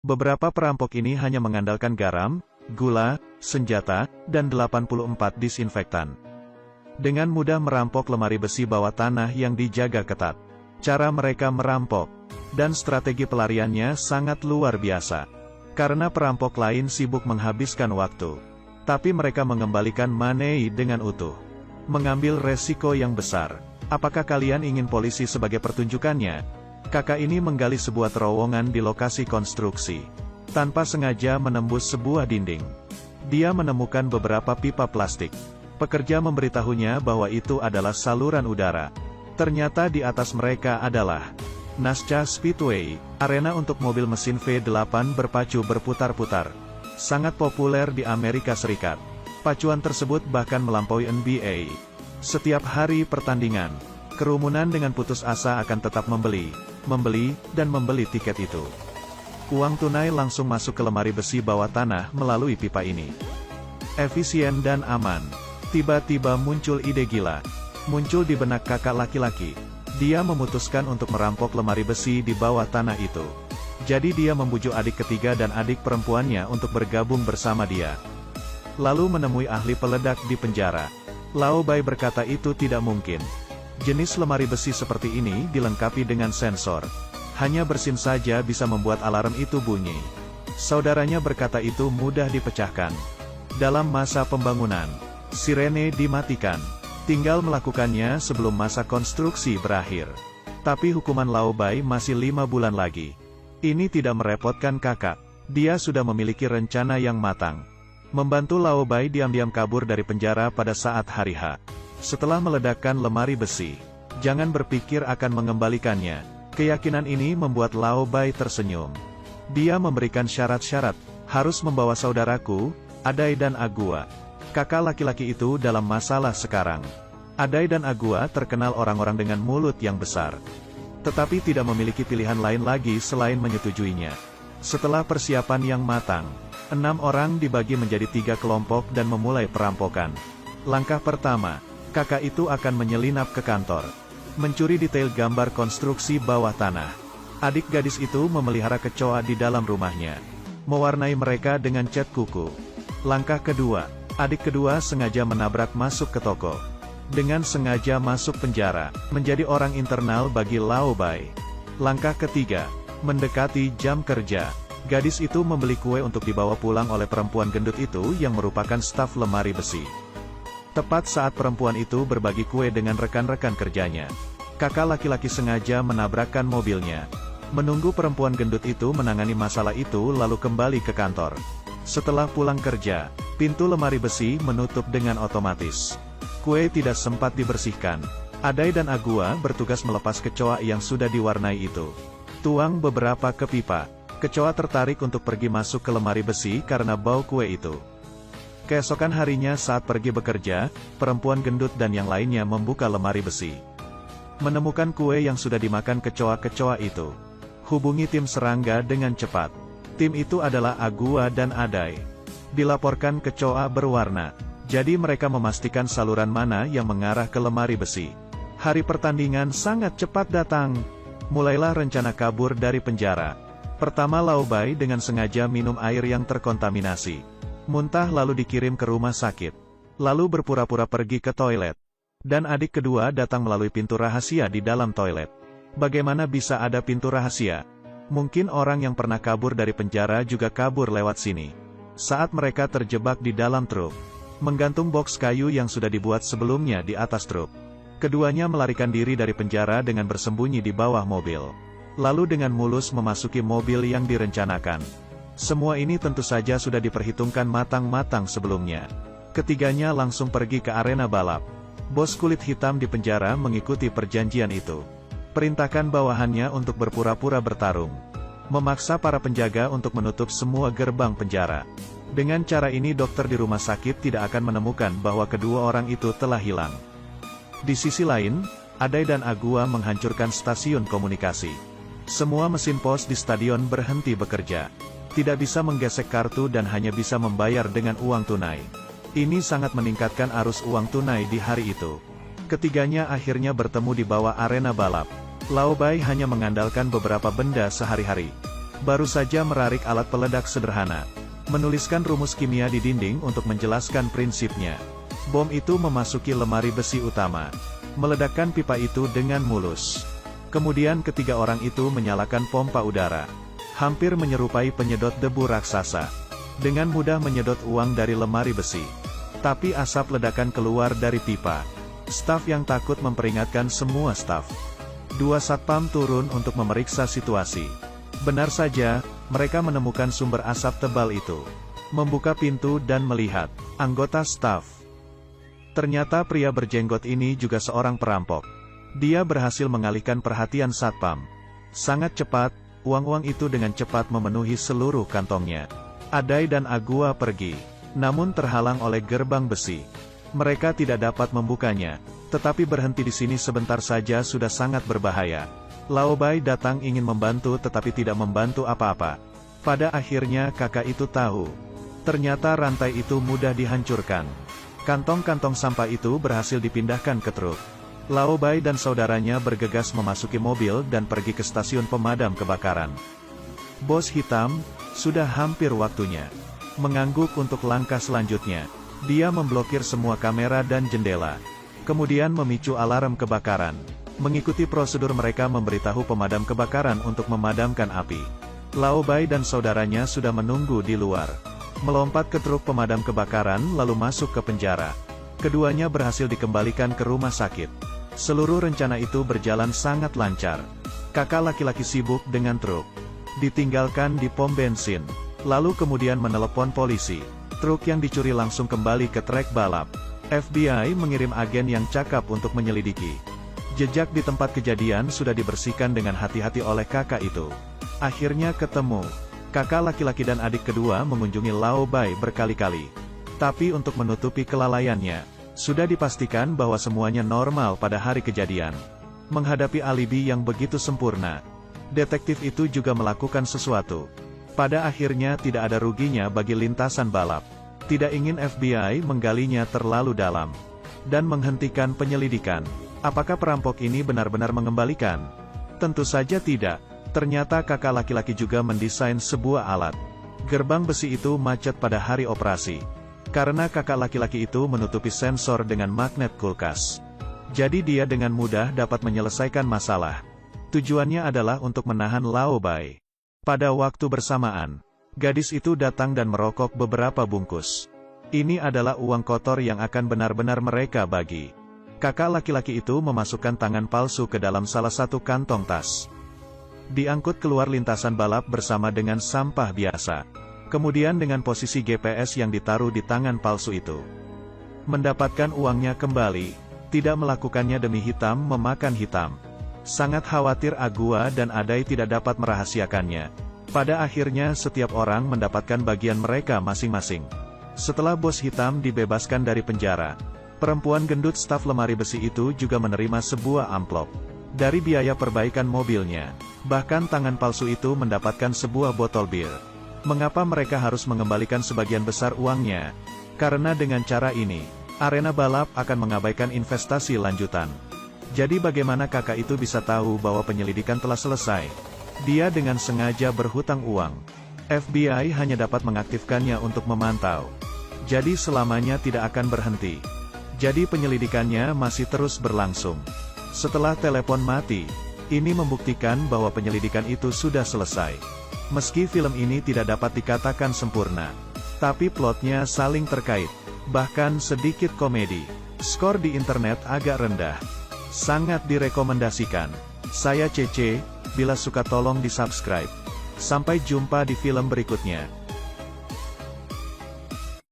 Beberapa perampok ini hanya mengandalkan garam, gula, senjata, dan 84 disinfektan. Dengan mudah merampok lemari besi bawah tanah yang dijaga ketat. Cara mereka merampok dan strategi pelariannya sangat luar biasa. Karena perampok lain sibuk menghabiskan waktu, tapi mereka mengembalikan money dengan utuh. Mengambil resiko yang besar. Apakah kalian ingin polisi sebagai pertunjukannya? Kakak ini menggali sebuah terowongan di lokasi konstruksi. Tanpa sengaja menembus sebuah dinding. Dia menemukan beberapa pipa plastik. Pekerja memberitahunya bahwa itu adalah saluran udara. Ternyata di atas mereka adalah NASCAR Speedway, arena untuk mobil mesin V8 berpacu berputar-putar. Sangat populer di Amerika Serikat. Pacuan tersebut bahkan melampaui NBA. Setiap hari pertandingan, kerumunan dengan putus asa akan tetap membeli, dan membeli tiket itu. Uang tunai langsung masuk ke lemari besi bawah tanah melalui pipa ini. Efisien dan aman. Tiba-tiba muncul ide gila. Muncul di benak kakak laki-laki. Dia memutuskan untuk merampok lemari besi di bawah tanah itu. Jadi dia membujuk adik ketiga dan adik perempuannya untuk bergabung bersama dia. Lalu menemui ahli peledak di penjara. Lao Bai berkata itu tidak mungkin. Jenis lemari besi seperti ini dilengkapi dengan sensor. Hanya bersin saja bisa membuat alarm itu bunyi. Saudaranya berkata itu mudah dipecahkan. Dalam masa pembangunan, sirene dimatikan. Tinggal melakukannya sebelum masa konstruksi berakhir. Tapi hukuman Lao Bai masih 5 bulan lagi. Ini tidak merepotkan kakak. Dia sudah memiliki rencana yang matang. Membantu Lao Bai diam-diam kabur dari penjara pada saat hari H. Setelah meledakkan lemari besi, jangan berpikir akan mengembalikannya. Keyakinan ini membuat Lao Bai tersenyum. Dia memberikan syarat-syarat, harus membawa saudaraku, Adai dan Agua. Kakak laki-laki itu dalam masalah sekarang. Adai dan Agua terkenal orang-orang dengan mulut yang besar. Tetapi tidak memiliki pilihan lain lagi selain menyetujuinya. Setelah persiapan yang matang, 6 orang dibagi menjadi 3 kelompok dan memulai perampokan. Langkah pertama, kakak itu akan menyelinap ke kantor. Mencuri detail gambar konstruksi bawah tanah. Adik gadis itu memelihara kecoa di dalam rumahnya. Mewarnai mereka dengan cat kuku. Langkah kedua, adik kedua sengaja menabrak masuk ke toko. Dengan sengaja masuk penjara, menjadi orang internal bagi Lao Bai. Langkah ketiga, mendekati jam kerja. Gadis itu membeli kue untuk dibawa pulang oleh perempuan gendut itu yang merupakan staf lemari besi. Tepat saat perempuan itu berbagi kue dengan rekan-rekan kerjanya, kakak laki-laki sengaja menabrakkan mobilnya. Menunggu perempuan gendut itu menangani masalah itu lalu kembali ke kantor. Setelah pulang kerja, pintu lemari besi menutup dengan otomatis. Kue tidak sempat dibersihkan. Adai dan Agua bertugas melepas kecoa yang sudah diwarnai itu. Tuang beberapa ke pipa. Kecoa tertarik untuk pergi masuk ke lemari besi karena bau kue itu. Keesokan harinya saat pergi bekerja, perempuan gendut dan yang lainnya membuka lemari besi. Menemukan kue yang sudah dimakan kecoa-kecoa itu. Hubungi tim serangga dengan cepat. Tim itu adalah Agua dan Adai. Dilaporkan kecoa berwarna. Jadi mereka memastikan saluran mana yang mengarah ke lemari besi. Hari pertandingan sangat cepat datang. Mulailah rencana kabur dari penjara. Pertama Lao Bai dengan sengaja minum air yang terkontaminasi. Muntah lalu dikirim ke rumah sakit. Lalu berpura-pura pergi ke toilet. Dan adik kedua datang melalui pintu rahasia di dalam toilet. Bagaimana bisa ada pintu rahasia? Mungkin orang yang pernah kabur dari penjara juga kabur lewat sini. Saat mereka terjebak di dalam truk, menggantung boks kayu yang sudah dibuat sebelumnya di atas truk. Keduanya melarikan diri dari penjara dengan bersembunyi di bawah mobil. Lalu dengan mulus memasuki mobil yang direncanakan. Semua ini tentu saja sudah diperhitungkan matang-matang sebelumnya. Ketiganya langsung pergi ke arena balap. Bos kulit hitam di penjara mengikuti perjanjian itu. Perintahkan bawahannya untuk berpura-pura bertarung. Memaksa para penjaga untuk menutup semua gerbang penjara. Dengan cara ini dokter di rumah sakit tidak akan menemukan bahwa kedua orang itu telah hilang. Di sisi lain, Adai dan Agua menghancurkan stasiun komunikasi. Semua mesin pos di stadion berhenti bekerja. Tidak bisa menggesek kartu dan hanya bisa membayar dengan uang tunai. Ini sangat meningkatkan arus uang tunai di hari itu. Ketiganya akhirnya bertemu di bawah arena balap. Lao Bai hanya mengandalkan beberapa benda sehari-hari. Baru saja merarik alat peledak sederhana. Menuliskan rumus kimia di dinding untuk menjelaskan prinsipnya. Bom itu memasuki lemari besi utama. Meledakkan pipa itu dengan mulus. Kemudian ketiga orang itu menyalakan pompa udara. Hampir menyerupai penyedot debu raksasa. Dengan mudah menyedot uang dari lemari besi. Tapi asap ledakan keluar dari pipa. Staf yang takut memperingatkan semua staf. Dua satpam turun untuk memeriksa situasi. Benar saja, mereka menemukan sumber asap tebal itu. Membuka pintu dan melihat anggota staf. Ternyata pria berjenggot ini juga seorang perampok. Dia berhasil mengalihkan perhatian satpam. Sangat cepat, uang-uang itu dengan cepat memenuhi seluruh kantongnya. Adai dan Agua pergi, namun terhalang oleh gerbang besi. Mereka tidak dapat membukanya, tetapi berhenti di sini sebentar saja sudah sangat berbahaya. Lao Bai datang ingin membantu tetapi tidak membantu apa-apa. Pada akhirnya kakak itu tahu. Ternyata rantai itu mudah dihancurkan. Kantong-kantong sampah itu berhasil dipindahkan ke truk. Lao Bai dan saudaranya bergegas memasuki mobil dan pergi ke stasiun pemadam kebakaran. Bos hitam, sudah hampir waktunya. Mengangguk untuk langkah selanjutnya. Dia memblokir semua kamera dan jendela. Kemudian memicu alarm kebakaran. Mengikuti prosedur mereka memberitahu pemadam kebakaran untuk memadamkan api. Lao Bai dan saudaranya sudah menunggu di luar. Melompat ke truk pemadam kebakaran lalu masuk ke penjara. Keduanya berhasil dikembalikan ke rumah sakit. Seluruh rencana itu berjalan sangat lancar. Kakak laki-laki sibuk dengan truk. Ditinggalkan di pom bensin. Lalu kemudian menelepon polisi. Truk yang dicuri langsung kembali ke trek balap. FBI mengirim agen yang cakap untuk menyelidiki. Jejak di tempat kejadian sudah dibersihkan dengan hati-hati oleh kakak itu. Akhirnya ketemu. Kakak laki-laki dan adik kedua mengunjungi Lao Bai berkali-kali. Tapi untuk menutupi kelalaiannya, sudah dipastikan bahwa semuanya normal pada hari kejadian. Menghadapi alibi yang begitu sempurna, detektif itu juga melakukan sesuatu. Pada akhirnya tidak ada ruginya bagi lintasan balap. Tidak ingin FBI menggalinya terlalu dalam. Dan menghentikan penyelidikan. Apakah perampok ini benar-benar mengembalikan? Tentu saja tidak. Ternyata kakak laki-laki juga mendesain sebuah alat. Gerbang besi itu macet pada hari operasi. Karena kakak laki-laki itu menutupi sensor dengan magnet kulkas. Jadi dia dengan mudah dapat menyelesaikan masalah. Tujuannya adalah untuk menahan Lao Bai. Pada waktu bersamaan, gadis itu datang dan merokok beberapa bungkus. Ini adalah uang kotor yang akan benar-benar mereka bagi. Kakak laki-laki itu memasukkan tangan palsu ke dalam salah satu kantong tas. Diangkut keluar lintasan balap bersama dengan sampah biasa. Kemudian dengan posisi GPS yang ditaruh di tangan palsu itu. Mendapatkan uangnya kembali, tidak melakukannya demi hitam memakan hitam. Sangat khawatir Agua dan Adai tidak dapat merahasiakannya. Pada akhirnya setiap orang mendapatkan bagian mereka masing-masing. Setelah bos hitam dibebaskan dari penjara, perempuan gendut staf lemari besi itu juga menerima sebuah amplop. Dari biaya perbaikan mobilnya. Bahkan tangan palsu itu mendapatkan sebuah botol bir. Mengapa mereka harus mengembalikan sebagian besar uangnya? Karena dengan cara ini, arena balap akan mengabaikan investasi lanjutan. Jadi bagaimana kakak itu bisa tahu bahwa penyelidikan telah selesai? Dia dengan sengaja berhutang uang. FBI hanya dapat mengaktifkannya untuk memantau. Jadi selamanya tidak akan berhenti. Jadi penyelidikannya masih terus berlangsung. Setelah telepon mati, ini membuktikan bahwa penyelidikan itu sudah selesai. Meski film ini tidak dapat dikatakan sempurna, tapi plotnya saling terkait, bahkan sedikit komedi. Skor di internet agak rendah. Sangat direkomendasikan. Saya Cece, bila suka tolong di subscribe. Sampai jumpa di film berikutnya.